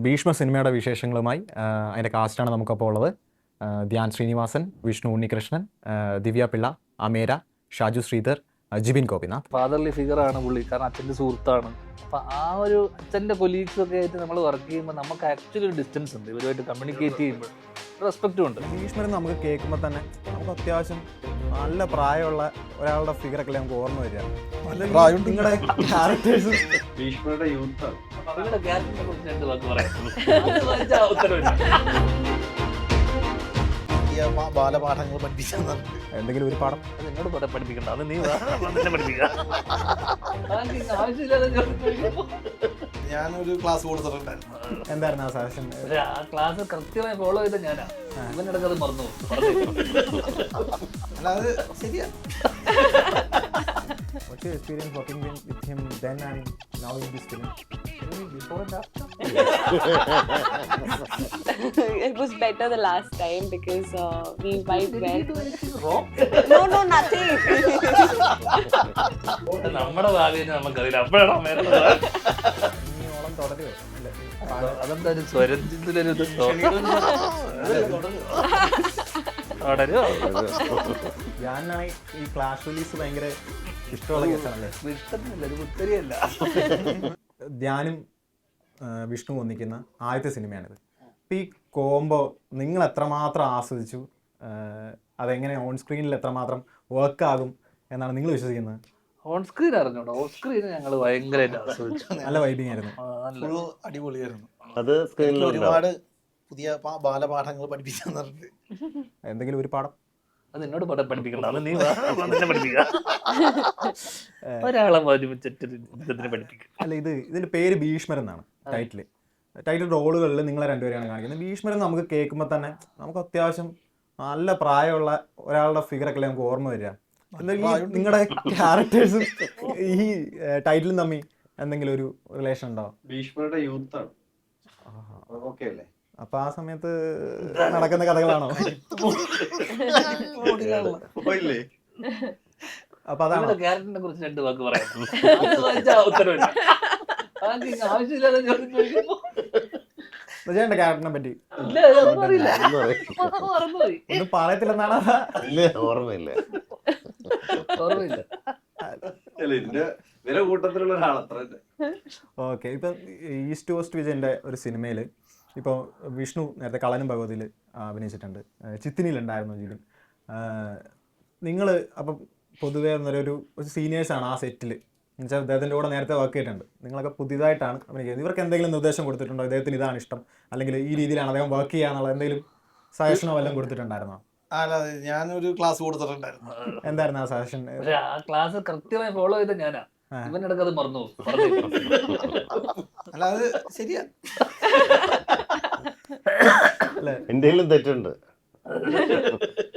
ഭീഷ്മ സിനിമയുടെ വിശേഷങ്ങളുമായി അതിൻ്റെ കാസ്റ്റാണ് നമുക്കപ്പോൾ ഉള്ളത്. ധ്യാൻ ശ്രീനിവാസൻ, വിഷ്ണു ഉണ്ണികൃഷ്ണൻ, ദിവ്യ പിള്ള, അമേര, ഷാജു ശ്രീധർ, ജിബിൻ ഗോപിനാഥ്. ഫാദർലി ഫിഗറാണ് പുള്ളി, കാരണം അച്ഛൻ്റെ സുഹൃത്താണ്. അപ്പം ആ ഒരു അച്ഛൻ്റെ കൊലീഗ്സ് ഒക്കെ ആയിട്ട് നമ്മൾ വർക്ക് ചെയ്യുമ്പോൾ നമുക്ക് ആക്ച്വലി ഒരു ഡിസ്റ്റൻസ് ഉണ്ട്, ഇവരുമായിട്ട് കമ്മ്യൂണിക്കേറ്റ് ചെയ്യുമ്പോൾ റെസ്പെക്റ്റും ഉണ്ട്. ഭീഷ്മരെ നമുക്ക് കേൾക്കുമ്പോൾ തന്നെ നമുക്ക് അത്യാവശ്യം നല്ല പ്രായമുള്ള ഒരാളുടെ ഫിഗറൊക്കെ നമുക്ക് ഓർമ്മ വരിക. നിങ്ങളുടെ ക്യാരക്ടേഴ്സ് ഭീഷ്മരുടെ യൂത്താണ്. നിങ്ങളുടെ ക്യാരക്ടറിനെ കുറിച്ച് രണ്ട് വാക്ക് പറയാം. ഉത്തരവില്ല. ബാലപാഠങ്ങൾ പഠിപ്പിച്ചത് എന്തെങ്കിലും ഒരു പാഠം അത് എന്നോട് പഠിപ്പിക്കണ്ട, അത് നീ തന്നെ പഠിപ്പിക്കുക. ആവശ്യമില്ലാതെ ഞാനൊരു ക്ലാസ് കൊടുത്തിട്ടുണ്ടായിരുന്നു. എന്തായിരുന്നു ആ സജഷൻ? ആ ക്ലാസ് കൃത്യമായി ഫോളോ ചെയ്ത ഞാനാ. ഇവനിടക്ക് അത് മറന്നു. അല്ല അത് ശരിയാ. What's your experience working with him then and now in this film? Before and after? It was better the last time because we vibed well. Wrong? No, nothing. നമ്മുടെ ഭാവിയെ നമുക്കറിയില്ല. അപ്പോഴാണ് ഇനിയോളം തുടരുമോ? അല്ലേ? അതെന്താ ഒരു സ്വരത്തിലൊരു ഇത് തുടരുമോ? ഞാനാണ് ഈ ക്ലാഷ് റിലീസ് ഭയങ്കര ഇഷ്ടമുള്ള കേസാണല്ലേ. ഇഷ്ടത്തിനല്ല, ഒരു പുത്തരിയല്ല. ധ്യാനും വിഷ്ണു ഒന്നിക്കുന്ന ആദ്യത്തെ സിനിമയാണിത്. അപ്പം ഈ കോംബോ നിങ്ങൾ എത്രമാത്രം ആസ്വദിച്ചു, അതെങ്ങനെ ഓൺ സ്ക്രീനിൽ എത്രമാത്രം വർക്കാകും എന്നാണ് നിങ്ങൾ വിശ്വസിക്കുന്നത്? ഓൺ സ്ക്രീൻ അറിഞ്ഞോട്ടോ, ഓൺ സ്ക്രീൻ ഞങ്ങൾ ഭയങ്കരമായിട്ട് ആസ്വദിച്ചു. നല്ല വൈബിങ് ആയിരുന്നു. ഫുൾ അടിപൊളിയായിരുന്നു. അത് സ്ക്രീനിൽ ഒരുപാട് പുതിയ ബാലപാഠങ്ങൾ പഠിപ്പിച്ചു തന്നിട്ടുണ്ട്. എന്തെങ്കിലും ഒരു പാഠം അത് എന്നോട് പഠിപ്പിക്കണ്ട, അത് നീ തന്നെ പഠിപ്പിക്കുക. ഒരാളെ ഒരുമിച്ചിട്ട് പഠിപ്പിക്കുക. അല്ല, ഇതിന്റെ പേര് ഭീഷ്മർ എന്നാണ് ടൈറ്റിൽ റോളുകളിൽ നിങ്ങളെ രണ്ടുപേരെയാണ് കാണിക്കുന്നത്. ഭീഷ്മർ നമുക്ക് കേൾക്കുമ്പോൾ തന്നെ നമുക്ക് അത്യാവശ്യം നല്ല പ്രായമുള്ള ഒരാളുടെ ഫിഗറൊക്കെ നമുക്ക് ഓർമ്മ വരിക. എന്തെങ്കിലും നിങ്ങളുടെ ക്യാരക്ടേഴ്സും ഈ ടൈറ്റിലും തമ്മിൽ എന്തെങ്കിലും ഒരു റിലേഷൻ ഉണ്ടോ? ഭീഷ്മരുടെ യൂത്താണ്. ഓക്കെ അല്ലേ? അപ്പൊ ആ സമയത്ത് നടക്കുന്ന കഥകളാണോ? പോയില്ലേ? അപ്പൊ അതാണ് ക്യാരക്ടറിനെ കുറിച്ച് രണ്ട് വാക്ക് പറയാം. ഉത്തരവില്ല. ആവശ്യമില്ലാതെ വിജയന്റെ ക്യാരക്ടറിനെ പറ്റി അറിയില്ല, മറന്നുപോയി. ഒന്നും പറയത്തില്ലെന്നാണ്. ഓർമ്മയില്ല. ഓർമ്മയില്ല. ഇവരെ കൂട്ടത്തിലുള്ള ഒരാളത്ര. ഓക്കെ, ഇപ്പൊ ഈസ്റ്റ് വെസ്റ്റ് വിജയന്റെ ഒരു സിനിമയിൽ ഇപ്പോൾ വിഷ്ണു നേരത്തെ കളനും ഭഗവതിയിൽ അഭിനയിച്ചിട്ടുണ്ട്, ചിത്തിനിയിലുണ്ടായിരുന്നു ജിബിൻ. നിങ്ങൾ അപ്പം പൊതുവേ ഒരു സീനിയേഴ്സാണ് ആ സെറ്റിൽ, എന്നുവെച്ചാൽ അദ്ദേഹത്തിൻ്റെ കൂടെ നേരത്തെ വർക്ക് ചെയ്തിട്ടുണ്ട്. നിങ്ങളൊക്കെ പുതിയതായിട്ടാണ് അഭിനയിക്കുന്നത്. ഇവർക്ക് എന്തെങ്കിലും നിർദ്ദേശം കൊടുത്തിട്ടുണ്ടോ? അദ്ദേഹത്തിന് ഇതാണ് ഇഷ്ടം, അല്ലെങ്കിൽ ഈ രീതിയിലാണ് അദ്ദേഹം വർക്ക് ചെയ്യാന്നുള്ള എന്തെങ്കിലും സജഷനോ വല്ലതും കൊടുത്തിട്ടുണ്ടായിരുന്നോ? അല്ല, ഞാനൊരു ക്ലാസ് കൊടുത്തിട്ടുണ്ടായിരുന്നു. എന്തായിരുന്നു ആ സജഷൻ? ആ ക്ലാസ് കൃത്യമായി ഫോളോ ചെയ്ത ഞാനാ. ഇവനിടക്ക് അത് മറന്നു. അല്ല അത് ശരിയാ. എന്തെങ്കിലും തെറ്റുണ്ട്?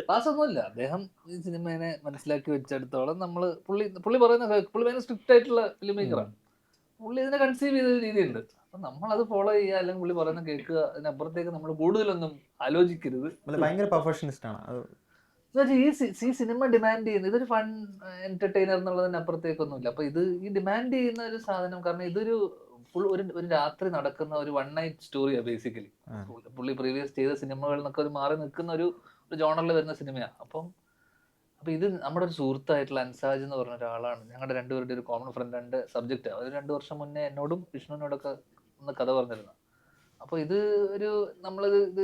ക്ലാസ് ഒന്നുമില്ല. അദ്ദേഹം ഈ സിനിമയെ മനസ്സിലാക്കി വെച്ചെടുത്തോളം പുള്ളി ഭയങ്കര സ്ട്രിക്റ്റ് ആയിട്ടുള്ള ഫിലിം മേക്കറാണ്. പുള്ളി ഇതിനെ കൺസീവ് ചെയ്ത രീതിയുണ്ട്. അപ്പൊ നമ്മളത് ഫോളോ ചെയ്യുക, അല്ലെങ്കിൽ പുള്ളി പറയുന്ന കേൾക്കുക. അതിനപ്പുറത്തേക്ക് നമ്മൾ കൂടുതലൊന്നും ആലോചിക്കരുത്. ഭയങ്കര പെർഫെക്ഷനിസ്റ്റ് ആണ്. ഈ സിനിമ ഡിമാൻഡ് ചെയ്യുന്നത് ഇതൊരു ഫൺ എന്റർടൈനർ എന്നുള്ളതിനപ്പുറത്തേക്കൊന്നുമില്ല. അപ്പൊ ഈ ഡിമാൻഡ് ചെയ്യുന്ന ഒരു സാധനം, കാരണം ഇതൊരു ഒരു രാത്രി നടക്കുന്ന ഒരു വൺ നൈറ്റ് സ്റ്റോറിയാണ് ബേസിക്കലി. പുള്ളി പ്രീവിയസ് ചെയ്ത സിനിമകളിൽ നിന്നൊക്കെ ഒരു മാറി നിൽക്കുന്ന ഒരു ജോണറിൽ വരുന്ന സിനിമയാണ്. അപ്പൊ ഇത് നമ്മുടെ ഒരു സുഹൃത്തായിട്ടുള്ള അൻസാജ് എന്ന് പറഞ്ഞ ഒരാളാണ്. ഞങ്ങളുടെ രണ്ടുപേരുടെ ഒരു കോമൺ ഫ്രണ്ട് സബ്ജക്റ്റ്. ഒരു 2 വർഷം മുന്നേ എന്നോടും വിഷ്ണുവിനോടൊക്കെ ഒന്ന് കഥ പറഞ്ഞിരുന്നു. അപ്പൊ ഇത് ഒരു നമ്മളിത്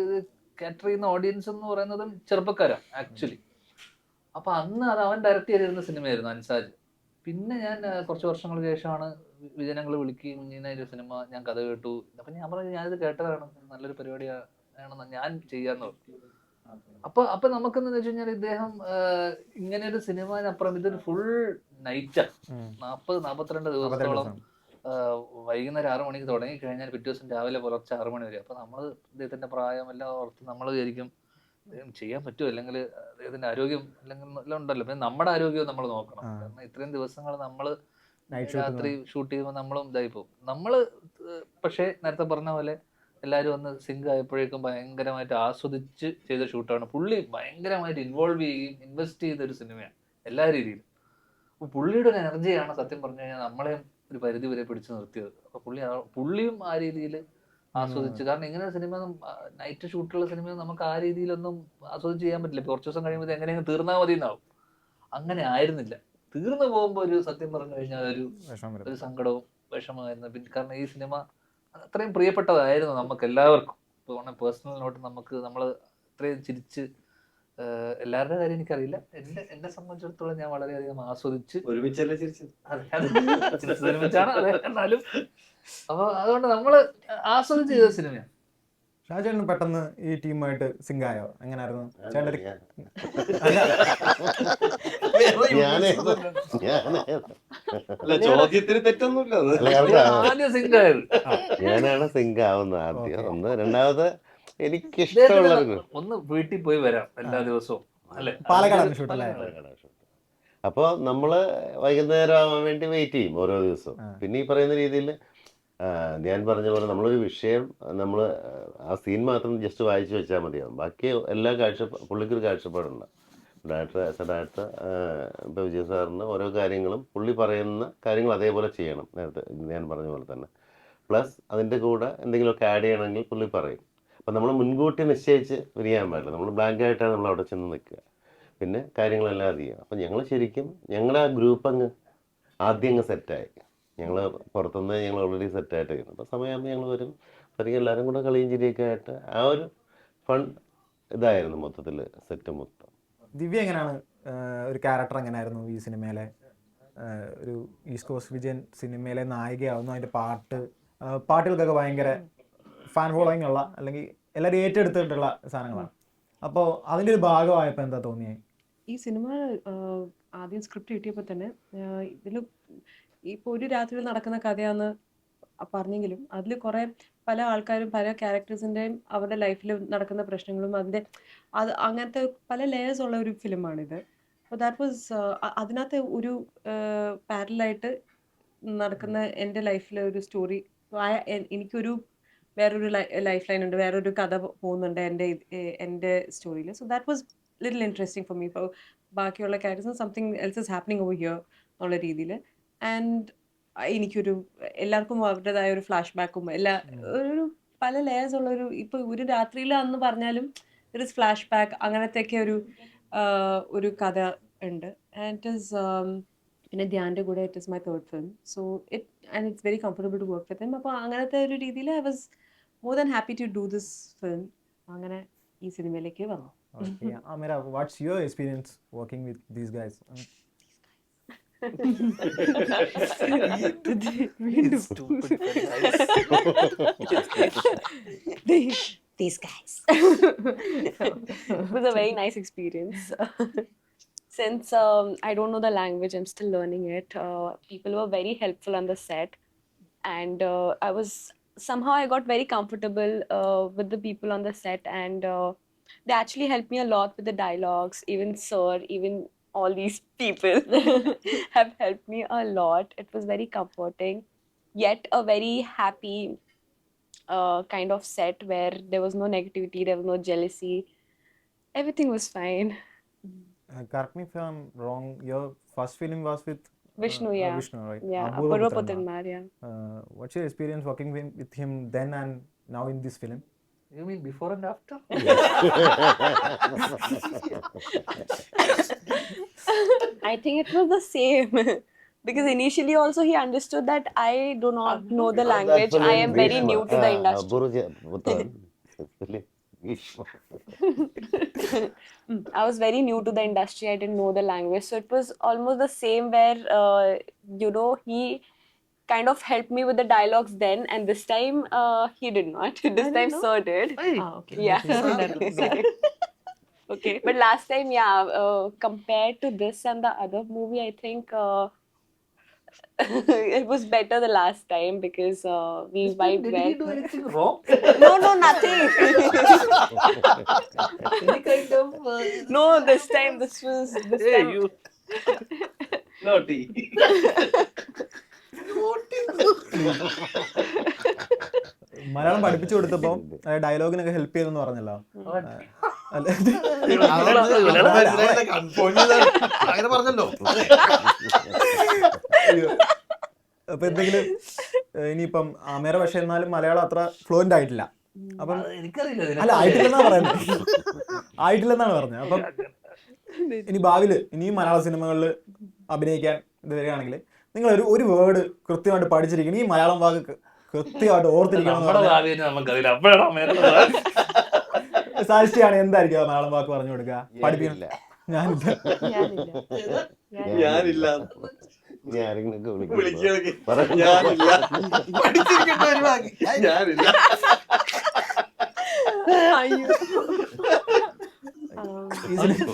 കാറ്റർ ചെയ്യുന്ന ഓഡിയൻസ് എന്ന് പറയുന്നതും ചെറുപ്പക്കാരാണ് ആക്ച്വലി. അപ്പൊ അന്ന് അത് അവൻ ഡയറക്റ്റ് ചെയ്തിരുന്ന സിനിമയായിരുന്നു അൻസാജ്. പിന്നെ ഞാൻ കുറച്ച് വർഷങ്ങൾക്ക് ശേഷമാണ് വിജയനങ്ങൾ വിളിക്കുകയും ഇങ്ങനെ ഒരു സിനിമ ഞാൻ കഥ കേട്ടു. അപ്പൊ ഞാൻ പറഞ്ഞു, ഞാനിത് കേട്ടതാണ്, നല്ലൊരു പരിപാടിയാണെന്ന് ഞാൻ ചെയ്യാന്ന് പറഞ്ഞു. അപ്പൊ നമുക്കെന്ന് വെച്ച് കഴിഞ്ഞാൽ ഇദ്ദേഹം ഇങ്ങനെ ഒരു സിനിമനപ്പുറം ഇതൊരു ഫുൾ നൈറ്റാ. 40-42 ദിവസത്തോളം വൈകുന്നേരം 6 മണിക്ക് തുടങ്ങി കഴിഞ്ഞാൽ പിറ്റേ ദിവസം രാവിലെ പുലർച്ചെ 6 മണി വരെ. അപ്പൊ നമ്മൾ ഇദ്ദേഹത്തിന്റെ പ്രായം എല്ലാം ഓർത്ത് നമ്മൾ വിചാരിക്കും ചെയ്യാൻ പറ്റുമോ, അല്ലെങ്കിൽ അദ്ദേഹത്തിന്റെ ആരോഗ്യം അല്ലെങ്കിൽ എല്ലാം ഉണ്ടല്ലോ. പിന്നെ നമ്മുടെ ആരോഗ്യവും നമ്മൾ നോക്കണം. കാരണം ഇത്രയും ദിവസങ്ങൾ നമ്മൾ രാത്രി ഷൂട്ട് ചെയ്യുമ്പോൾ നമ്മളും ഇതായി പോകും. പക്ഷേ നേരത്തെ പറഞ്ഞ പോലെ എല്ലാവരും ഒന്ന് സിങ്ക് ആയപ്പോഴേക്കും ഭയങ്കരമായിട്ട് ആസ്വദിച്ച് ചെയ്ത ഷൂട്ടാണ്. പുള്ളി ഭയങ്കരമായിട്ട് ഇൻവോൾവ് ചെയ്യുകയും ഇൻവെസ്റ്റ് ചെയ്തൊരു സിനിമയാണ് എല്ലാ രീതിയിലും. അപ്പോൾ പുള്ളിയുടെ ഒരു എനർജിയാണ് സത്യം പറഞ്ഞു കഴിഞ്ഞാൽ നമ്മളെയും ഒരു പരിധി വരെ പിടിച്ചു നിർത്തിയത്. അപ്പോൾ പുള്ളിയും ആ രീതിയിൽ ആസ്വദിച്ച്. കാരണം ഇങ്ങനെ സിനിമ നൈറ്റ് ഷൂട്ടുള്ള സിനിമ നമുക്ക് ആ രീതിയിലൊന്നും ആസ്വദിച്ച് ചെയ്യാൻ പറ്റില്ല. കുറച്ച് ദിവസം കഴിയുമ്പോൾ എങ്ങനെയെങ്കിലും തീർന്നാൽ മതി എന്നാവും. അങ്ങനെ ആയിരുന്നില്ല. തീർന്നു പോകുമ്പോൾ ഒരു സത്യം പറഞ്ഞു കഴിഞ്ഞാൽ ഒരു സങ്കടവും വിഷമമായിരുന്നു. പിന്നെ കാരണം ഈ സിനിമ അത്രയും പ്രിയപ്പെട്ടതായിരുന്നു നമുക്ക് എല്ലാവർക്കും. ഇപ്പോൾ പേഴ്സണൽ നോട്ട് നമ്മൾ അത്രയും ചിരിച്ച്, എല്ലാവരുടെ കാര്യം എനിക്കറിയില്ല, എന്നെ സംബന്ധിച്ചിടത്തോളം ഞാൻ വളരെയധികം ആസ്വദിച്ച് ഒരുമിച്ചല്ലേ ചിരിച്ചത്? ഒരുമിച്ചാണ് അതെ. എന്നാലും അപ്പൊ അതുകൊണ്ട് നമ്മള് ആസ്വദിച്ച് ചെയ്ത സിനിമയാണ്. ഷാജേട്ടന് പെട്ടെന്ന് ഈ ടീമായിട്ട് സിങ്ക് ആയോ? എങ്ങനെയായിരുന്നു ചേട്ടൻ? ചോദ്യത്തിന് തെറ്റൊന്നുമില്ല. ആദ്യം സിങ്ക് ആയത് ഞാനാണ് സിങ്ക് ആവുന്നത് ആദ്യം. ഒന്ന്. രണ്ടാമത് എനിക്കിഷ്ടമുള്ള ഒന്ന് വീട്ടിൽ പോയി വരാം എല്ലാ ദിവസവും അല്ലെ? പാലക്കാടാണ് ഷൂട്ട് അല്ലേ? അപ്പോൾ നമ്മള് വൈകുന്നേരം ആവാൻ വേണ്ടി വെയിറ്റ് ചെയ്യും ഓരോ ദിവസവും. പിന്നെ ഈ പറയുന്ന രീതിയിൽ ഞാൻ പറഞ്ഞ പോലെ നമ്മളൊരു വിഷയം നമ്മൾ ആ സീൻ മാത്രം ജസ്റ്റ് വായിച്ചു വെച്ചാൽ മതിയാവും. ബാക്കി എല്ലാ പുള്ളിക്കൊരു കാഴ്ചപ്പാടുണ്ട്. ഡയറക്ടർ ഇപ്പോൾ വിജയ് സാറിന് ഓരോ കാര്യങ്ങളും പുള്ളി പറയുന്ന കാര്യങ്ങൾ അതേപോലെ ചെയ്യണം. നേരത്തെ ഞാൻ പറഞ്ഞ പോലെ തന്നെ. പ്ലസ് അതിൻ്റെ കൂടെ എന്തെങ്കിലുമൊക്കെ ആഡ് ചെയ്യണമെങ്കിൽ പുള്ളി പറയും. അപ്പം നമ്മൾ മുൻകൂട്ടി നിശ്ചയിച്ച് ചെയ്യാൻ പാടില്ല. നമ്മൾ ബ്ലാങ്ക് ആയിട്ടാണ് നമ്മൾ അവിടെ ചെന്ന് നിൽക്കുക. പിന്നെ കാര്യങ്ങളെല്ലാം അറിയാം. അപ്പം ഞങ്ങൾ ശരിക്കും ഞങ്ങളുടെ ആ ഗ്രൂപ്പ് ആദ്യം സെറ്റായി. ഞങ്ങൾ പുറത്തുനിന്ന് ഞങ്ങൾ ഓൾറെഡി സെറ്റായിട്ട് ചെയ്യുന്നു. അപ്പോൾ സമയമാകുമ്പോൾ ഞങ്ങൾ വരും. ശരിക്കും എല്ലാവരും കൂടെ കളിയും ചിരിയൊക്കെ ആയിട്ട് ആ ഒരു ഫൺ ഇതായിരുന്നു മൊത്തത്തിൽ സെറ്റ് മൊത്തം. ദിവ്യ എങ്ങനെയാണ് ഒരു ക്യാരക്ടർ എങ്ങനെയായിരുന്നു ഈ സിനിമയിലെ? ഒരു ഈസ്റ്റ് കോസ്റ്റ് വിജയൻ സിനിമയിലെ നായികയാവുന്നു. അതിൻ്റെ പാട്ടുകൾക്കൊക്കെ ഭയങ്കര ഫാൻ ഫോളോയിങ് ഉള്ള, അല്ലെങ്കിൽ എല്ലാവരും ഏറ്റെടുത്തിട്ടുള്ള സാധനങ്ങളാണ്. അപ്പോൾ അതിൻ്റെ ഒരു ഭാഗമായപ്പോൾ എന്താ തോന്നിയത്? ഈ സിനിമ ആദ്യം സ്ക്രിപ്റ്റ് കിട്ടിയപ്പോൾ തന്നെ ഇതിൽ ഇപ്പോൾ ഒരു രാത്രിയിൽ നടക്കുന്ന കഥയാണെന്ന് പറഞ്ഞെങ്കിലും അതിൽ കുറേ പല ആൾക്കാരും പല ക്യാരക്ടേഴ്സിൻ്റെയും അവരുടെ ലൈഫിൽ നടക്കുന്ന പ്രശ്നങ്ങളും അങ്ങനത്തെ പല ലേയേഴ്സ് ഉള്ള ഒരു ഫിലിമാണിത്. അപ്പോൾ ദാറ്റ് വാസ് അതിനകത്ത് ഒരു പാരലായിട്ട് നടക്കുന്ന എൻ്റെ ലൈഫിലെ ഒരു സ്റ്റോറി. എനിക്കൊരു വേറൊരു ലൈഫ് ലൈൻ ഉണ്ട്, വേറൊരു കഥ പോകുന്നുണ്ട് എൻ്റെ സ്റ്റോറിയിൽ. So that was little interesting for me. ഇപ്പോൾ ബാക്കിയുള്ള characters something else is happening over here എന്നുള്ള രീതിയിൽ. ആൻഡ് എനിക്കൊരു എല്ലാവർക്കും അവരുടേതായ ഒരു ഫ്ലാഷ് ബാക്കും ഒരു പല ലേയേഴ്സ് ഉള്ളൊരു, ഇപ്പോൾ ഒരു രാത്രിയിൽ അന്ന് പറഞ്ഞാലും ഒരു ഫ്ലാഷ് ബാക്ക് അങ്ങനത്തെയൊക്കെ ഒരു കഥ ഉണ്ട്. ആൻഡ് ഇറ്റ് ഈസ് പിന്നെ ധ്യാൻ്റെ കൂടെ it is my third film. So it's very comfortable to work with him. അപ്പോൾ അങ്ങനത്തെ ഒരു രീതിയിൽ I was more than happy to do this film. അങ്ങനെ ഈ സിനിമയിലേക്ക് വന്നു. Amira, what's your experience working with these guys? These guys. It was a very nice experience. Since I don't know the language, I'm still learning it. People were very helpful on the set, and somehow I got very comfortable with the people on the set, and they actually helped me a lot with the dialogues. Even Sir, even all these people have helped me a lot. It was very comforting, yet a very happy kind of set where there was no negativity, there was no jealousy. Everything was fine. Correct me if I'm wrong. Your first film was with Vishnu, yeah. Vishnu, right? Yeah, Apurva Apurva Putranma. Putranma, yeah. What's your experience working with him then and now in this film? You mean before and after? I think it was the same. Because initially also he understood that I do not know the language. I am very new to the industry. I was very new to the industry. I didn't know the language. So it was almost the same where, he kind of helped me with the dialogues then, and this time he did not. This time Sir did. Okay. Yeah. Okay. But last time, compared to this and the other movie, I think it was better the last time because we vibed Did well. he do anything wrong? No, nothing. Any kind of No, this time. hey, you naughty. Malayalam പഠിപ്പിച്ചു കൊടുത്തപ്പോൾ ഡയലോഗിനൊക്കെ help ചെയ്തെന്ന് പറഞ്ഞല്ലോ. അങ്ങനെ പറഞ്ഞല്ലോ. അപ്പൊ എന്തെങ്കിലും ഇനിയിപ്പം ആമേര പക്ഷേ എന്നാലും മലയാളം അത്ര ഫ്ലുവൻ്റ് ആയിട്ടില്ല. അപ്പം എനിക്കറിയില്ല അല്ല ആയിട്ടില്ലെന്നാണ് പറയുന്നത്, ആയിട്ടില്ലെന്നാണ് പറഞ്ഞത്. അപ്പം ഇനി ഭാവിയിൽ ഇനിയും മലയാള സിനിമകളിൽ അഭിനയിക്കാൻ ഇത് വരികയാണെങ്കിൽ നിങ്ങൾ ഒരു വേർഡ് കൃത്യമായിട്ട് പഠിച്ചിരിക്കണം, ഈ മലയാളം വാക്ക് കൃത്യമായിട്ട് ഓർത്തിരിക്കണം എന്ന് നമ്മുടെ പറഞ്ഞാൽ ഭാവിയെ നമുക്കറിയില്ല. അപ്പോഴാണ് അമേരുടെ ഭാവി. സാധിച്ചാണ് എന്തായിരിക്കും ആ മലയാളം വാക്ക് പറഞ്ഞു കൊടുക്കുക, പഠിപ്പിക്കണം? ഞാനില്ല. ഞാനില്ല. ഞാനില്ല ഇനി ആരെങ്കിലുമൊക്കെ വിളിക്കുകയൊക്കെ. പറ. ഞാനില്ല പഠിച്ചിരിക്കട്ടെ ഒരു വാക്ക്. ഞാനില്ല. അയ്യോ. ഈ സിനിമ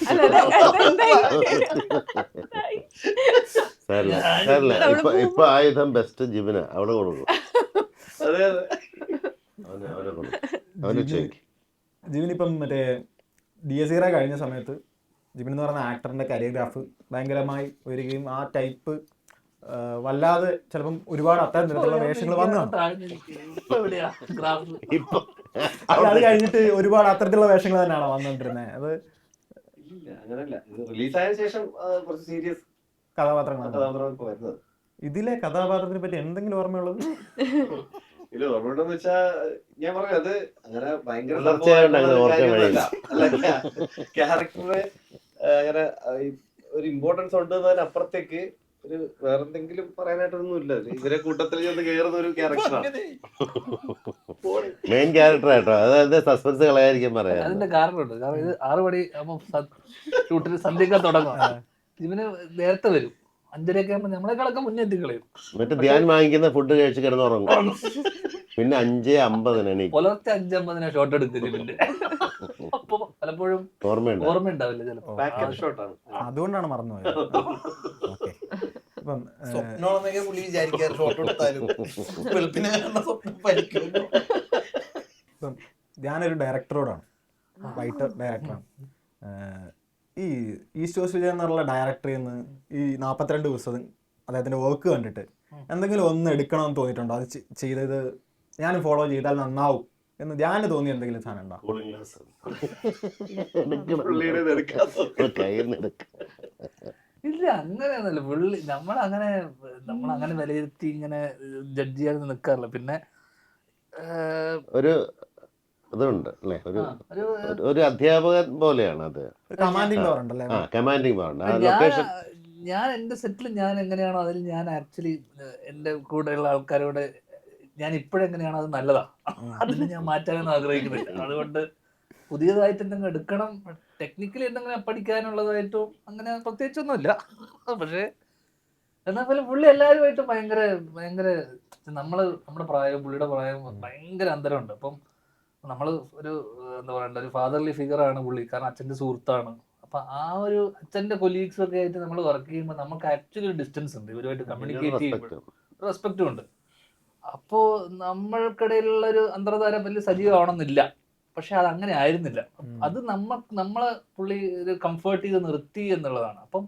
സാരില്ല, സാരില്ല. ഇപ്പൊ ആയുധം ബെസ്റ്റ് ജിബിന അവിടെ കൊടുക്കും. അതെ അതെ. അവനെ കൊടുക്കും, അവന് ചോദിക്കും. ജിബിനിപ്പം മറ്റേ DSEറ കഴിഞ്ഞ സമയത്ത് ജിബിൻ എന്ന് പറയുന്ന ആക്ടറിന്റെ കരിയോഗ്രാഫ് ഭയങ്കരമായി വരികയും ആ ടൈപ്പ് വല്ലാതെ ചിലപ്പം ഒരുപാട് അത്തരം തരത്തിലുള്ള വേഷങ്ങൾ വന്നതാണ്. ഇപ്പൊ എവിടെയാ ഗ്രാഫ്? ഇപ്പൊ അത് കഴിഞ്ഞിട്ട് ഒരുപാട് അത്തരത്തിലുള്ള വേഷങ്ങൾ തന്നെയാണോ വന്നുകൊണ്ടിരുന്നത്? അത് ഇല്ല അങ്ങനല്ല, ഇത് റിലീസായ ശേഷം കുറച്ച് സീരിയസ് കഥാപാത്രങ്ങളാണ്. കഥാപാത്രങ്ങൾക്ക് വരുന്നത്. ഇതിലെ കഥാപാത്രത്തിനെ പറ്റി എന്തെങ്കിലും ഓർമ്മയുള്ളത്? ഇത് ഓർമ്മയുണ്ടെന്ന് വെച്ചാ ഞാൻ പറഞ്ഞു, അത് അങ്ങനെ ഭയങ്കര തീർച്ചയായും അങ്ങനെ ഓർക്കാൻ വഴിയില്ല. ക്യാരക്ടറിന് അങ്ങനെ ഒരു ഇമ്പോർട്ടൻസ് ഉണ്ട് എന്നതിനപ്പുറത്തേക്ക് ഒരു വേറെന്തെങ്കിലും പറയാനായിട്ടൊന്നും ഇല്ല. ഇവരെ കൂട്ടത്തിൽ ചെന്ന് കയറുന്ന ഒരു ക്യാരക്ടറാണ്. മെയിൻ ക്യാരക്ടർ ആയിട്ടോ, അതായത് സസ്പെൻസ് കളയാതിരിക്കാൻ പറയാം. അതിന്റെ കാരണമുണ്ട്. കാരണം ഇത് 6 മണി ഷൂട്ടിന് സന്ധ്യക്കാൻ തുടങ്ങും. ഇവന് നേരത്തെ വരും, 5:30 ആകുമ്പോൾ നമ്മളെക്കാളൊക്കെ മുന്നേ എത്തിക്കളയും. എന്നിട്ട് ധ്യാൻ വാങ്ങിക്കുന്ന ഫുഡ് കഴിച്ച് കിടന്നുറങ്ങും. പിന്നെ 5:50 എണീക്കും. പുലർച്ചെ 5:50 ഷോട്ട് എടുക്കും ഇതിന്റെ. അപ്പൊ പലപ്പോഴും ഓർമ്മയുണ്ട്. ഓർമ്മ ഉണ്ടാവില്ല ചിലപ്പോ. ബാക്കപ്പ് ഷോട്ടാണ്. അതുകൊണ്ടാണ് മറന്നുപോയത്. ഓക്കെ. ഇപ്പം സ്വപ്നമാണെന്നൊക്കെ പുള്ളി വിചാരിക്കാറ് ഷോട്ട് എടുത്താലും വെളുപ്പിനെ കാണുന്ന സ്വപ്നം പരിക്കുമല്ലോ. ഇപ്പം ഞാനൊരു ഡയറക്ടറോടാണ്, റൈറ്റർ ഡയറക്ടറാണ്. ഈ ഈസ്റ്റ് കോസ്റ്റ് വിജയൻ എന്നുള്ള ഡയറക്ടറിൽ നിന്ന് ഈ 42 ദിവസം അദ്ദേഹത്തിൻ്റെ വർക്ക് കണ്ടിട്ട് എന്തെങ്കിലും ഒന്ന് എടുക്കണമെന്ന് തോന്നിയിട്ടുണ്ടോ? അത് ചെയ്തത് ഞാൻ ഫോളോ ചെയ്താൽ നന്നാവും എന്ന് ധ്യാന് തോന്നി എന്തെങ്കിലും സാധനം ഉണ്ടോ? ഇല്ല, അങ്ങനെയൊന്നുമില്ല. പുള്ളി നമ്മളങ്ങനെ വിലയിരുത്തി ഇങ്ങനെ ജഡ്ജ് ചെയ്യാൻ നിൽക്കാറില്ല. പിന്നെ ഒരു ഇതുണ്ട് അല്ലേ, ഒരു ഒരു ഒരു അധ്യാപകൻ പോലെയാണ് അത്. കമാൻഡിങ് പവർ ഉണ്ടല്ലേ? Commanding power. ഞാൻ എന്റെ സെറ്റിൽ ഞാൻ എങ്ങനെയാണോ അതിൽ ഞാൻ ആക്ച്വലി എന്റെ കൂടെയുള്ള ആൾക്കാരോട് ഞാൻ ഇപ്പോഴെങ്ങനെയാണോ അത് നല്ലതാ, അതിന് ഞാൻ മാറ്റാനൊന്നും ആഗ്രഹിക്കുന്നില്ല. അതുകൊണ്ട് പുതിയതായിട്ട് എന്തെങ്കിലും എടുക്കണം, ടെക്നിക്കലി എന്തെങ്കിലും പഠിക്കാനുള്ളതായിട്ടും അങ്ങനെ പ്രത്യേകിച്ചൊന്നുമില്ല. പക്ഷേ എന്നാൽ പോലെ പുള്ളി എല്ലാവരുമായിട്ടും ഭയങ്കര നമ്മുടെ പ്രായവും പുള്ളിയുടെ പ്രായവും ഭയങ്കര അന്തരമുണ്ട്. അപ്പം നമ്മൾ ഒരു എന്താ പറയണ്ട, ഒരു ഫാദർലി ഫിഗർ ആണ് പുള്ളി. കാരണം അച്ഛൻ്റെ സുഹൃത്താണ്. അപ്പൊ ആ ഒരു അച്ഛൻ്റെ കൊലീഗ്സ് ഒക്കെ ആയിട്ട് നമ്മൾ വർക്ക് ചെയ്യുമ്പോൾ നമുക്ക് ആക്ച്വലി ഒരു ഡിസ്റ്റൻസ് ഉണ്ട്, ഇവരുമായിട്ട് കമ്മ്യൂണിക്കേറ്റ് ചെയ്യുമ്പോൾ റെസ്പെക്റ്റും ഉണ്ട്. അപ്പോൾ നമ്മൾക്കിടയിലുള്ള ഒരു അന്തർധാര വലിയ സജീവമാവണമെന്നില്ല, പക്ഷെ അത് അങ്ങനെ ആയിരുന്നില്ല. അത് നമ്മളെ പുള്ളി ഒരു കംഫേർട്ട് ചെയ്ത് നിർത്തി എന്നുള്ളതാണ്. അപ്പം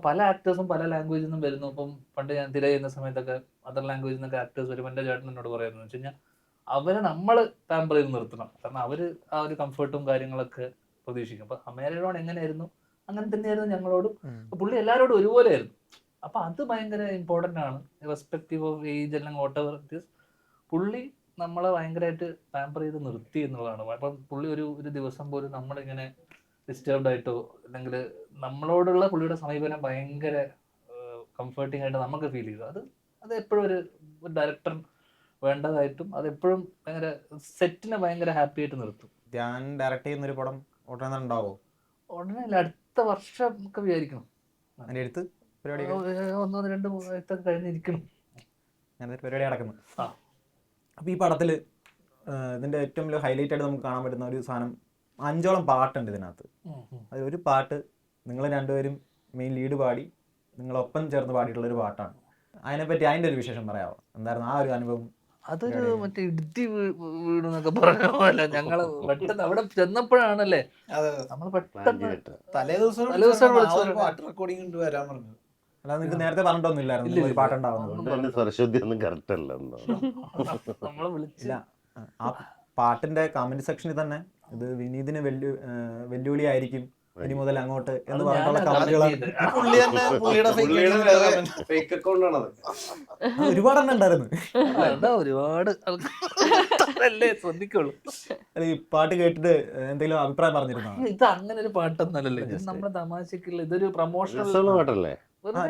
പല ആക്ടേഴ്സും പല ലാംഗ്വേജിൽ നിന്നും വരുന്നു. അപ്പം പണ്ട് ഞാൻ തിര ചെയ്യുന്ന സമയത്തൊക്കെ അതർ ലാംഗ്വേജിൽ നിന്നൊക്കെ ആക്ടേഴ്സ് വരുമ്പോൾ എൻ്റെ ചേട്ടൻ എന്നോട് പറയുന്നത് വെച്ച് കഴിഞ്ഞാൽ അവരെ നമ്മൾ പാമ്പർ ചെയ്ത് നിർത്തണം. കാരണം അവർ ആ ഒരു കംഫർട്ടും കാര്യങ്ങളൊക്കെ പ്രതീക്ഷിക്കും. അപ്പൊ അമേരയോട് എങ്ങനെയായിരുന്നു അങ്ങനെ തന്നെയായിരുന്നു ഞങ്ങളോടും. പുള്ളി എല്ലാവരോടും ഒരുപോലെ ആയിരുന്നു. അപ്പൊ അത് ഭയങ്കര ഇമ്പോർട്ടൻ്റ് ആണ്, റെസ്പെക്റ്റീവ് ഓഫ് ഏജ് അല്ലെങ്കിൽ വാട്ട് എവർ ഇറ്റ് ഈസ്. പുള്ളി നമ്മളെ ഭയങ്കരമായിട്ട് പാമ്പർ ചെയ്ത് നിർത്തി എന്നുള്ളതാണ്. അപ്പം പുള്ളി ഒരു ദിവസം പോലും നമ്മളിങ്ങനെ ഡിസ്റ്റർബ്ഡ് ആയിട്ടോ അല്ലെങ്കിൽ നമ്മളോടുള്ള പുള്ളിയുടെ സമീപനം ഭയങ്കര കംഫർട്ടിങ് ആയിട്ട് നമുക്ക് ഫീൽ ചെയ്തു. അത് എപ്പോഴും ഒരു ഡയറക്ടർ വേണ്ടതായിട്ടും അതെപ്പോഴും ഭയങ്കര സെറ്റിനെ ഭയങ്കര ഹാപ്പി ആയിട്ട് നിർത്തും. ഞാൻ ഡയറക്ട് ചെയ്യുന്നൊരു പടം ഉടനെ ഉണ്ടാവോ? ഉടനെ അല്ല, അടുത്ത വർഷം ഒക്കെ വിചാരിക്കണം. അതിൻ്റെ എഴുത്ത് പരിപാടി 1-2 എഴുത്തൊക്കെ കഴിഞ്ഞിരിക്കണം. അങ്ങനത്തെ പരിപാടി നടക്കുന്നു. ആ. അപ്പോൾ ഈ പടത്തിൽ ഇതിൻ്റെ ഏറ്റവും വലിയ ഹൈലൈറ്റ് ആയിട്ട് നമുക്ക് കാണാൻ പറ്റുന്ന ഒരു സാധനം, 5ഓളം പാട്ടുണ്ട് ഇതിനകത്ത്. അതിൽ ഒരു പാട്ട് നിങ്ങൾ രണ്ടുപേരും മെയിൻ ലീഡ് പാടി നിങ്ങളൊപ്പം ചേർന്ന് പാടിയിട്ടുള്ളൊരു പാട്ടാണ്. അതിനെപ്പറ്റി അതിൻ്റെ ഒരു വിശേഷം പറയാമോ? എന്തായിരുന്നു ആ ഒരു അനുഭവം? അതൊരു മറ്റേ ഇടുത്തി വീണെന്നൊക്കെ പറഞ്ഞ പോലെ ഞങ്ങള് പെട്ടെന്ന് അവിടെ ചെന്നപ്പോഴാണല്ലേ നമ്മൾ പെട്ടെന്ന് തലേ ദിവസം പാട്ട് റെക്കോർഡിംഗ് ഉണ്ട് വരാൻ പറഞ്ഞു. അല്ലാതെ നിങ്ങൾക്ക് നേരത്തെ പറഞ്ഞിട്ടൊന്നുമില്ലായിരുന്നു ഒരു പാട്ടുണ്ടാവുന്നത്? സ്വരശുദ്ധി ഒന്നും കറക്റ്റ് അല്ല. നമ്മളെ വിളിച്ചില്ല. ആ പാട്ടിന്റെ കമന്റ് സെക്ഷനിൽ തന്നെ ഇത് വിനീതിന് വെല്ലുവിളി ആയിരിക്കും, ഇനി മുതൽ അങ്ങോട്ട് എന്ന് അത് പറഞ്ഞിട്ടുള്ള ഞാനാ കമന്റുകളാണ് comment ചെയ്തത്. പുള്ളി തന്നെ പുള്ളിയുടെ ഫേക്ക് അക്കൗണ്ട് ആണത്. ഒരുപാടെണ്ണം ഉണ്ടായിരുന്നു. അതാ ഒരുപാട് ആൾക്കാരല്ലേ ശ്രദ്ധിക്കുള്ളൂ. അല്ല, ഈ പാട്ട് കേട്ടിട്ട് എന്തെങ്കിലും അഭിപ്രായം പറഞ്ഞിരുന്നോ? ഇത് അങ്ങനെ ഒരു പാട്ടൊന്നല്ലല്ലോ, ഇത് നമ്മുടെ തമാശക്കുള്ള ഇതൊരു പ്രൊമോഷണൽ രസമുള്ള പാട്ടല്ലേ?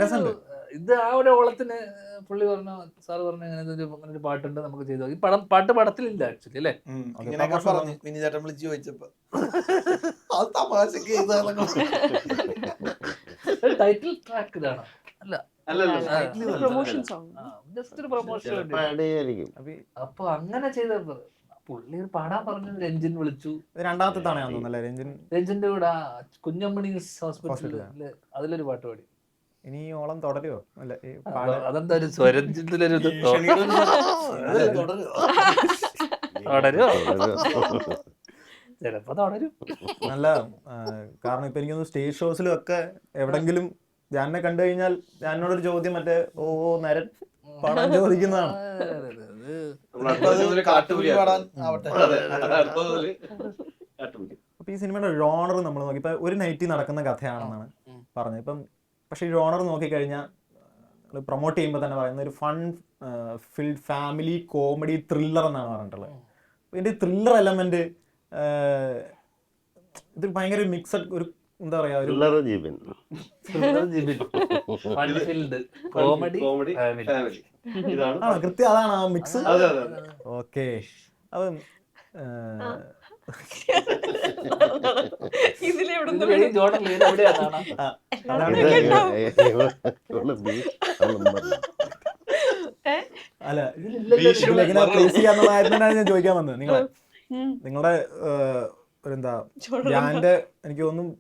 രസമുണ്ട്. ഇത് ആ ഒരു ഓളത്തിന് പുള്ളി പറഞ്ഞു, സാറ് പറഞ്ഞു അങ്ങനെ ഒരു പാട്ടുണ്ട് നമുക്ക് ചെയ്തു. ഈ പാട്ട് പടത്തിലില്ല ആക്ച്വലി അല്ലേ. ഇങ്ങനെയൊക്കെ പറഞ്ഞു മിനി ചേട്ടൻ വിളിച്ച് ചോദിച്ചപ്പോ അത് തമാശക്ക് ചെയ്തതാണെന്ന്. ടൈറ്റിൽ ട്രാക്ക് ഇതാണ് അല്ല, അല്ലല്ലോ പ്രൊമോഷൻ സോങ്. ജസ്റ്റ് ഒരു പ്രൊമോഷൻ വേണ്ടി. പാടിയായിരിക്കും. അപ്പൊ അങ്ങനെ ചെയ്തപ്പോ പുള്ളി ഒരു പാടാൻ പറഞ്ഞു. രഞ്ജിൻ വിളിച്ചു. ഇത് രണ്ടാമത്തെ തവണയാണെന്ന് തോന്നുന്നല്ലേ രഞ്ജൻ? രഞ്ജിന്റെ കൂടെ കുഞ്ഞമ്മണീസ് ഹോസ്പിറ്റലില് അതിലൊരു പാട്ട് പാടി. ഇനി ഈ ഓളം തുടരുമോ? അല്ല, ഈ അതെന്താ ഒരു സ്വരത്തിലൊരു ഇത് തുടരുമോ? ചിലപ്പോ തുടരും. നല്ല കാരണം ഇപ്പൊ എനിക്കൊന്ന് സ്റ്റേജ് ഷോസിലും ഒക്കെ എവിടെങ്കിലും ഞാനെ കണ്ടു കഴിഞ്ഞാൽ ഞാനോടൊരു ചോദ്യം മറ്റേ ഓ നരൻ പാടാൻ ചോദിക്കുന്നതാണ്. കാട്ടുപുലി പാടാൻ ആവട്ടെ. അപ്പൊ ഈ സിനിമയുടെ ജോണർ നമ്മൾ നോക്കി ഇപ്പൊ ഒരു നൈറ്റിൽ നടക്കുന്ന കഥയാണെന്നാണ് പറഞ്ഞത്. ഇപ്പം പക്ഷെ ഈ ജോണർ നോക്കിക്കഴിഞ്ഞാൽ പ്രൊമോട്ട് ചെയ്യുമ്പോൾ തന്നെ പറയുന്നത് ഒരു fun filled family comedy thriller എന്നാണ് പറഞ്ഞിട്ടുള്ളത്. ഇതിന്റെ ത്രില്ലർ എലമെന്റ് ഇത് ഭയങ്കര മിക്സഡ് ഒരു എന്താ പറയാ ഒരു കോമഡി ഫാമിലി ഇതാണ്. ആണോ കൃത്യം അതാണ് ആ മിക്സ്. ഓക്കെ. അപ്പം അല്ല ഇതിലെങ്ങനെ പ്ലേസ് ചെയ്യാന്നുള്ളതായിരുന്നാണ് ഞാൻ ചോദിക്കാൻ വന്നത്. നിങ്ങളുടെ ഒരു എന്താ ഞാൻ്റെ എനിക്ക് തോന്നുന്നു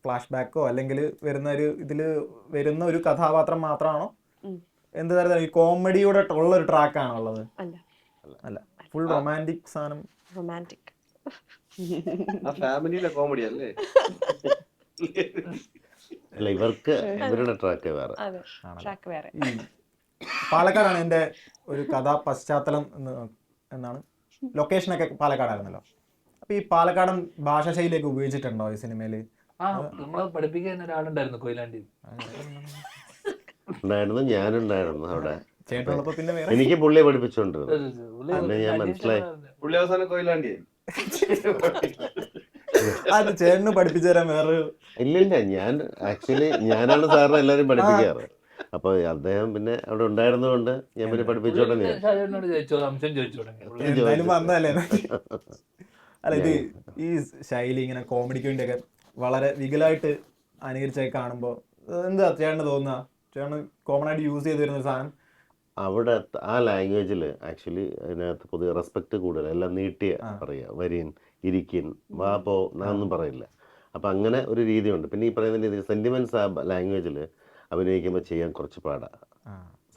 ഫ്ലാഷ് ബാക്കോ അല്ലെങ്കിൽ വരുന്ന ഒരു ഇതില് വരുന്ന ഒരു കഥാപാത്രം മാത്രമാണോ എന്ത് തരത്തിലാണ് ഈ കോമഡിയുടെ ഉള്ള ഒരു ട്രാക്കാണോ ഉള്ളത്? അല്ല, ഫുൾ റൊമാൻറ്റിക് സാധനം. റൊമാൻറ്റിക് ഫാമിലിയിലെ കോമഡി അല്ലേ? അല്ല, ഇവരുടെ ട്രാക്ക് വേറെ. ട്രാക്ക് വേറെ. ഈ പാലക്കാടാണ് എൻ്റെ ഒരു കഥാ പശ്ചാത്തലം എന്നാണ്. ലൊക്കേഷനൊക്കെ പാലക്കാടായിരുന്നല്ലോ. അപ്പൊ ഈ പാലക്കാടൻ ഭാഷാശൈലിയൊക്കെ ഉപയോഗിച്ചിട്ടുണ്ടോ ഈ സിനിമയില്? നമ്മളെ പഠിപ്പിക്കാൻ ഒരാളുണ്ടായിരുന്നു കൊയിലാണ്ടി. ഉണ്ടായിരുന്നു, ഞാനുണ്ടായിരുന്നു അവിടെ. ചേട്ടനുള്ളപ്പോ പിന്നെ വേറെ എനിക്ക് പുള്ളിയെ പഠിപ്പിച്ചോണ്ടിരുന്നു. അന്ന് ഞാൻ മനസ്സിലായി. പുള്ളി അവസാനം കൊയിലാണ്ടിയായി. അത് ചേട്ടന് പഠിപ്പിച്ചു തരാൻ വേറെ ഇല്ലില്ല, ഞാനാണ് സാറിനെ എല്ലാവരും പഠിപ്പിക്കാറ്. അപ്പൊ അദ്ദേഹം പിന്നെ അവിടെ ഉണ്ടായിരുന്നതുകൊണ്ട് ഞാൻ പിന്നെ പഠിപ്പിച്ചോട്ടെ. എന്തായാലും വന്നതല്ലേ. അല്ല, ഇത് ഈ ശൈലി ഇങ്ങനെ കോമഡിക്ക് വേണ്ടിയൊക്കെ വളരെ വികലമായിട്ട് അനുകരിച്ചായി കാണുമ്പോ എന്താ ചേട്ടന് തോന്നുക? ചേട്ടന് കോമൺ ആയിട്ട് യൂസ് ചെയ്ത് വരുന്ന ഒരു സാധനം അവിടെ ആ ലാംഗ്വേജിൽ ആക്ച്വലി അതിനകത്ത് പൊതുവെ റെസ്പെക്ട് കൂടുതൽ, എല്ലാം നീട്ടിയ പറയുക. വരീൻ, ഇരിക്കിൻ, വാ പോ എന്നൊന്നും പറയില്ല. അപ്പം അങ്ങനെ ഒരു രീതിയുണ്ട്. പിന്നെ ഈ പറയുന്ന രീതി സെൻറ്റിമെൻറ്റ്സ് ആ ലാംഗ്വേജിൽ അഭിനയിക്കുമ്പോൾ ചെയ്യാൻ കുറച്ച് പാടാണ്.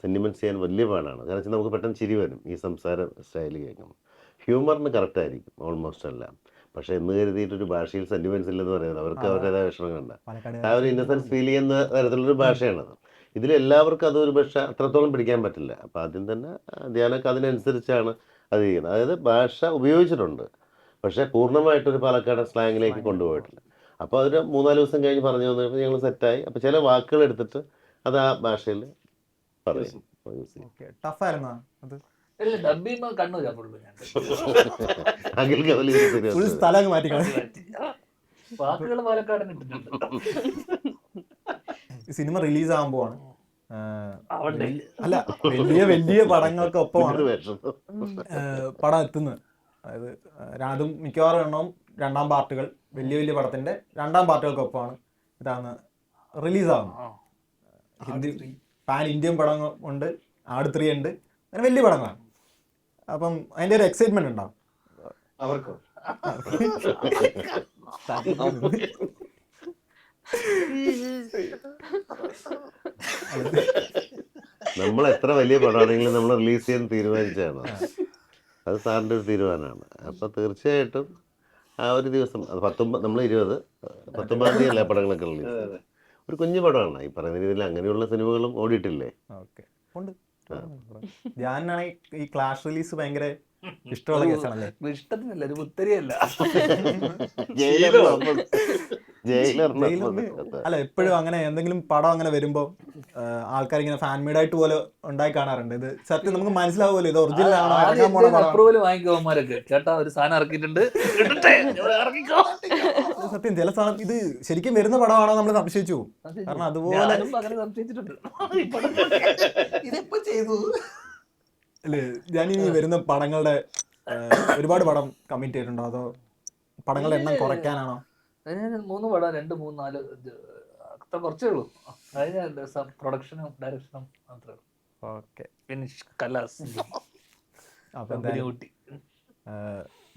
സെൻറ്റിമെൻറ്റ്സ് ചെയ്യാൻ വലിയ പാടാണ്. കാരണം വെച്ചാൽ നമുക്ക് പെട്ടെന്ന് ചിരി വരും ഈ സംസാര സ്റ്റൈൽ കേൾക്കുമ്പോൾ. ഹ്യൂമറിന് കറക്റ്റായിരിക്കും ഓൾമോസ്റ്റ് എല്ലാം. പക്ഷെ എന്ന് കരുതിയിട്ടൊരു ഭാഷയിൽ സെൻറ്റിമെൻറ്റ്സ് ഇല്ലെന്ന് പറയുന്നത് അവർക്ക് അവരുടേതായ വിഷമങ്ങളുണ്ട്. ആ ഒരു ഇന്നസെൻസ് ഫീൽ ചെയ്യുന്ന തരത്തിലുള്ളൊരു ഭാഷയാണത്. ഇതിലെല്ലാവർക്കും അതൊരു പക്ഷേ അത്രത്തോളം പിടിക്കാൻ പറ്റില്ല. അപ്പോൾ ആദ്യം തന്നെ ധ്യാനൊക്കെ അതിനനുസരിച്ചാണ് അത് ചെയ്യുന്നത്. അതായത് ഭാഷ ഉപയോഗിച്ചിട്ടുണ്ട്, പക്ഷേ പൂർണ്ണമായിട്ടൊരു പാലക്കാട് സ്ലാങ്ങിലേക്ക് കൊണ്ടുപോയിട്ടില്ല. അപ്പോൾ അതൊരു 3-4 ദിവസം കഴിഞ്ഞ് പറഞ്ഞു വന്നപ്പോൾ ഞങ്ങൾ സെറ്റായി. അപ്പോൾ ചില വാക്കുകൾ എടുത്തിട്ട് അത് ആ ഭാഷയിൽ പറയും. ടഫായിരുന്നോ അത്? അഖിൽ കവലി ഫുൾ സ്ഥലം മാറ്റി വാക്കുകൾ പാലക്കാടൻ ഇട്ടിട്ടുണ്ട്. സിനിമ റിലീസ് ആകുമ്പോഴാണ് അല്ല വലിയ വലിയ പടങ്ങൾക്കൊപ്പമാണ് പടം എത്തുന്നത്. അതായത് അതും മിക്കവാറും എണ്ണവും 2ാം പാർട്ടുകൾ വലിയ വലിയ പടത്തിന്റെ 2ാം പാർട്ടുകൾക്കൊപ്പമാണ് ഇതാണ് റിലീസാകുന്നത്. ഹിന്ദി പാൻ ഇന്ത്യൻ പടങ്ങൾ ഉണ്ട്, ആട് 3 ഉണ്ട്, അങ്ങനെ വലിയ പടങ്ങളാണ്. അപ്പം അതിന്റെ ഒരു എക്സൈറ്റ്മെന്റ് ഉണ്ടാവും അവർക്കോ? നമ്മൾ എത്ര വലിയ പടമാണെങ്കിലും നമ്മൾ റിലീസ് ചെയ്യാൻ തീരുമാനിച്ചാണ്. അത് സാറിൻ്റെ ഒരു തീരുമാനമാണ്. അപ്പോൾ തീർച്ചയായിട്ടും ആ ഒരു ദിവസം അത് 19 തീയതി പടങ്ങളൊക്കെ റിലീസ് ചെയ്തത്. ഒരു കുഞ്ഞു പടമാണ് ഈ പറയുന്ന രീതിയിൽ. അങ്ങനെയുള്ള സിനിമകളും ഓടിയിട്ടില്ലേ? ഓക്കെ, ഉണ്ട്. ഞാനാണ് ഈ ക്ലാഷ് റിലീസ് ഭയങ്കര ഇഷ്ടമുള്ള കേസാണല്ലേ. ഇഷ്ടത്തിനല്ല, ഒരു മുത്തരിയല്ല. ജയിലറിന് അല്ല എപ്പോഴും അങ്ങനെ എന്തെങ്കിലും പടം അങ്ങനെ വരുമ്പോ ആൾക്കാർ ഇങ്ങനെ ഫാൻ മെയ്ഡായിട്ട് പോലെ ഉണ്ടായി കാണാറുണ്ട്. ഇത് സത്യം നമുക്ക് മനസ്സിലാവുമല്ലോ ഇത് ഒറിജിനൽ ആണോ ഇറങ്ങാൻ പോണ പടം. അപ്രൂവൽ വാങ്ങിക്കോമാരൊക്കെ ചേട്ടാ ഒരു സാധനം ഇറക്കിയിട്ടുണ്ട് ഇടട്ടെ, ഇവിടെ ഇറങ്ങിക്കോ. സത്യം ചില സാധനം ഇത് ശരിക്കും വരുന്ന പടമാണോ നമ്മൾ സംശയിച്ചു പോകും. കാരണം അതുപോലെ ഞാനും അങ്ങനെ സംശയിച്ചിട്ടുണ്ട്. ഇതെപ്പോ ചെയ്തു? അല്ലേ ഞാൻ ഈ വരുന്ന പടങ്ങളുടെ ഒരുപാട് പടം കമ്മിറ്റ് ചെയ്തിട്ടുണ്ടോ അതോ പടങ്ങളുടെ എണ്ണം കുറയ്ക്കാനാണോ? ഞാൻ 3 പടം 2, 3, 4 അത്ര കുറച്ചേ ഉള്ളൂ. അതിന് പ്രൊഡക്ഷനും ഡയറക്ഷനും മാത്രമേ ഉള്ളൂ. ഓക്കെ. ഫിനിഷ് കലാസ് അപ്പൊ എന്തായാലും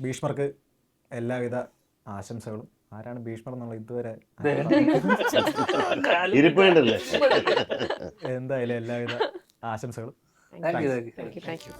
ഭീഷ്മർക്ക് എല്ലാവിധ ആശംസകളും. ആരാണ് ഭീഷ്മർ എന്നുള്ള ഇതുവരെ ഇരിപ്പുണ്ടല്ലേ? എന്തായാലും എല്ലാവിധ ആശംസകളും. Thank you. Thank you.